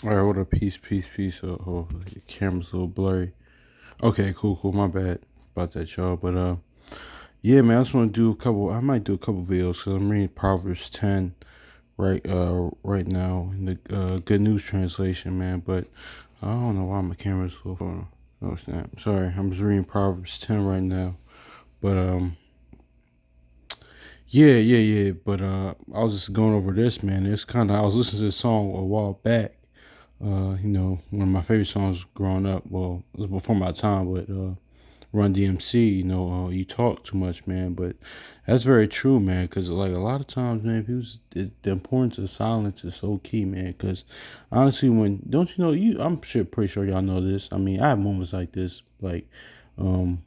All right, what up? Peace. The camera's a little blurry. Okay, cool. My bad about that, y'all. But yeah, man, I just want to do a couple. I might do a couple videos because I'm reading Proverbs 10 right now in the Good News translation, man. But I don't know why my camera's so far. Oh snap! Sorry, I'm just reading Proverbs 10 right now. But yeah. But I was just going over this, man. It's kind of I was listening to this song a while back. One of my favorite songs growing up. Well, it was before my time, but Run DMC. You talk too much, man. But that's very true, man. Because like a lot of times, man, the importance of silence is so key, man. Because honestly, when don't you know you? I'm pretty sure y'all know this. I mean, I have moments like this, like, um,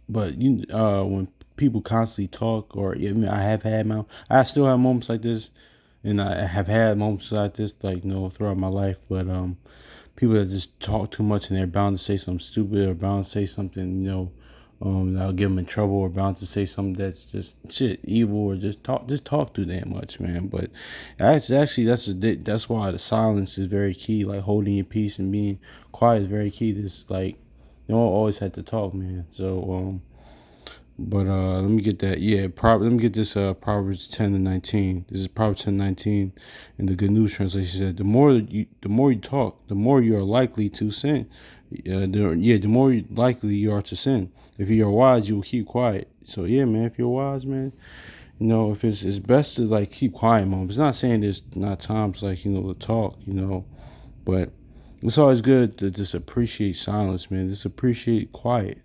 but when people constantly talk, or even I still have moments like this, and I have had moments like this, like throughout my life. But people that just talk too much and they're bound to say something stupid or bound to say something, that'll get them in trouble, or bound to say something that's just shit evil, or just talk too damn much, man. But that's why the silence is very key. Like holding your peace and being quiet is very key. This like you don't always have to talk, man. So but let me get that. Yeah, let me get this. Proverbs 10:19. This is Proverbs 10:19, in the Good News translation said, the more you talk, the more you are likely to sin. The more likely you are to sin. If you are wise, you will keep quiet. So yeah, man. If you're wise, man, if it's best to like keep quiet, man. It's not saying there's not times like to talk, but it's always good to just appreciate silence, man. Just appreciate quiet.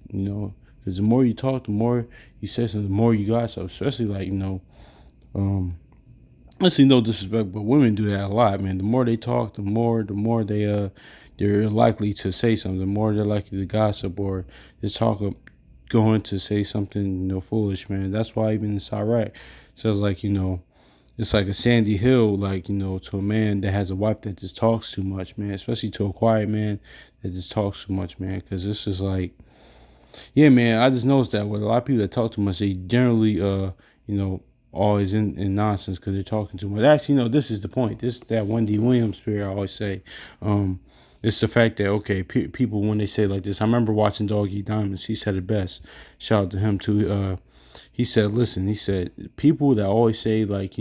Because the more you talk, the more you say something, the more you got. So especially like um, let's see, no disrespect, but women do that a lot, man. The more they talk, the more they're likely to say something. The more they're likely to gossip or just going to say something foolish, man. That's why even in Iraq it says like it's like a sandy hill, like to a man that has a wife that just talks too much, man. Especially to a quiet man that just talks too much, man. Because this is like, yeah, man. I just noticed that with a lot of people that talk too much, they generally, you know, always in nonsense because they're talking too much. Actually, this is the point. This that Wendy Williams spirit I always say. It's the fact that okay, people when they say like this. I remember watching Dog Eat Diamonds. He said it best. Shout out to him too. He said, listen. He said people that always say like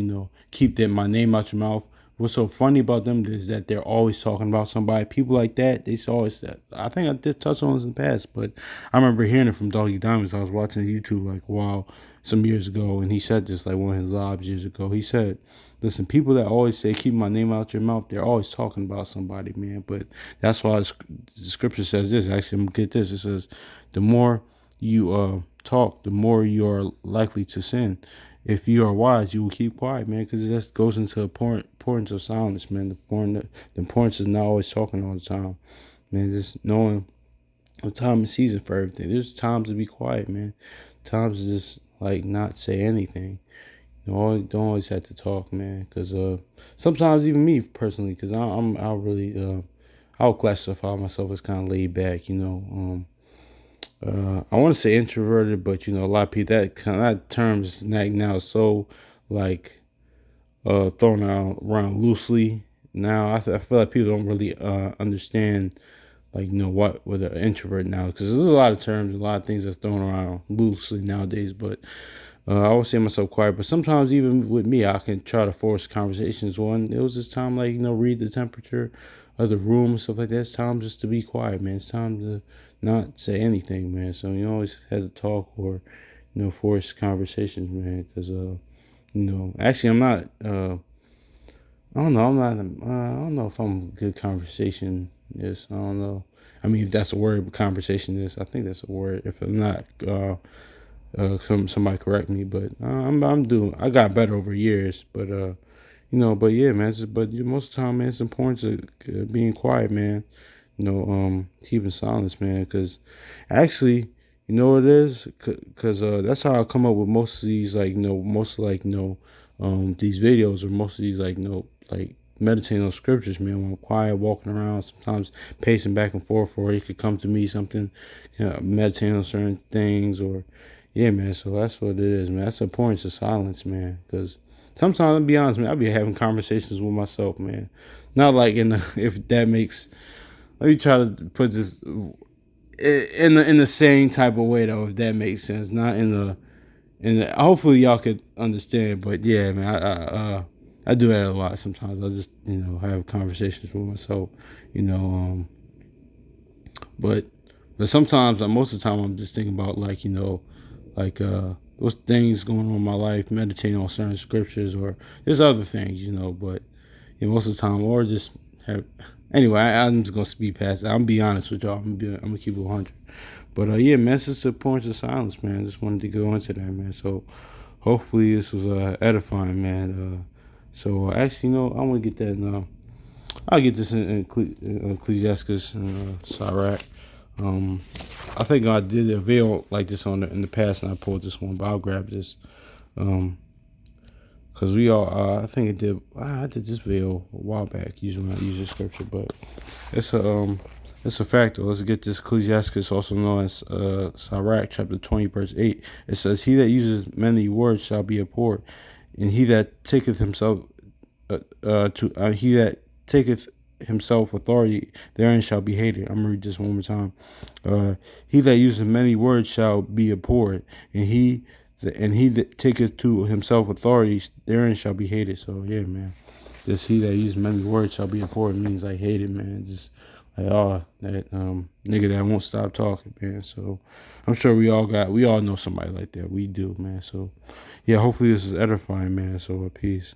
keep my name out your mouth. What's so funny about them is that they're always talking about somebody. People like that, they always that. I think I did touch on this in the past, but I remember hearing it from Doggy Diamonds. I was watching YouTube like wow, some years ago, and he said this like one of his lives years ago. He said, "Listen, people that always say keep my name out your mouth, they're always talking about somebody, man." But that's why the scripture says this. Actually, I'm gonna get this. It says, "The more you talk, the more you are likely to sin. If you are wise, you will keep quiet, man, because that goes into the importance of silence, man. The importance of not always talking all the time, man. Just knowing the time and season for everything. There's times to be quiet, man. Times to just like not say anything. Don't always have to talk, man. Because sometimes even me personally, because I really I'll classify myself as kind of laid back, I want to say introverted, but a lot of people that term is now so like thrown out around loosely. Now I feel like people don't really understand like what an introvert now, because there's a lot of terms, a lot of things that's thrown around loosely nowadays. But I always say myself quiet, but sometimes even with me, I can try to force conversations. It was this time like read the temperature of the room and stuff like that. It's time just to be quiet, man. It's time to not say anything, man. So you always have to talk or force conversations, man. Because actually I'm not. I don't know. I don't know if I'm a good conversationist. I don't know. I mean, if that's a word, conversationist. I think that's a word. If I'm not, somebody correct me. But I'm doing. I got better over years. But But yeah, man. But most of the time, man, it's important to being quiet, man. Keeping silence, man. Because actually, you know what it is? Because that's how I come up with most of these, like, these videos, or most of these, like, like meditating on scriptures, man. When I'm quiet, walking around, sometimes pacing back and forth, or it could come to me something, meditating on certain things, or yeah, man. So that's what it is, man. That's the importance of silence, man. Because sometimes I'll be honest, man, I'll be having conversations with myself, man. Not like in the if that makes. Let me try to put this in the same type of way though, if that makes sense. Not in the hopefully y'all could understand, but yeah, man, I do that a lot sometimes. I just have conversations with myself, you know, but sometimes, most of the time, I'm just thinking about like like what's things going on in my life, meditating on certain scriptures, or there's other things, but most of the time, or just have. Anyway, I'm just gonna speed past it. I'm gonna be honest with y'all. I'm gonna keep it 100. But yeah, man, it's just a point of silence, man. Just wanted to go into that, man. So hopefully this was edifying, man. So actually, I want to get that. I'll get this in Ecclesiastes and Sirach. I think I did a video like this in the past, and I pulled this one, but I'll grab this. Cause we all, I think I did this video a while back using scripture, but it's a factor. Let's get this. Ecclesiastes, also known as Sirach, chapter 20, verse 8. It says, "He that uses many words shall be abhorred, and he that taketh himself he that taketh himself authority therein shall be hated." I'm gonna read this one more time. He that uses many words shall be abhorred, and he that taketh to himself authority therein shall be hated. So yeah, man, this he that uses many words shall be abhorred means like hated, man. Just like that nigga that won't stop talking, man. So I'm sure we all know somebody like that. We do, man. So yeah, hopefully this is edifying, man. So peace.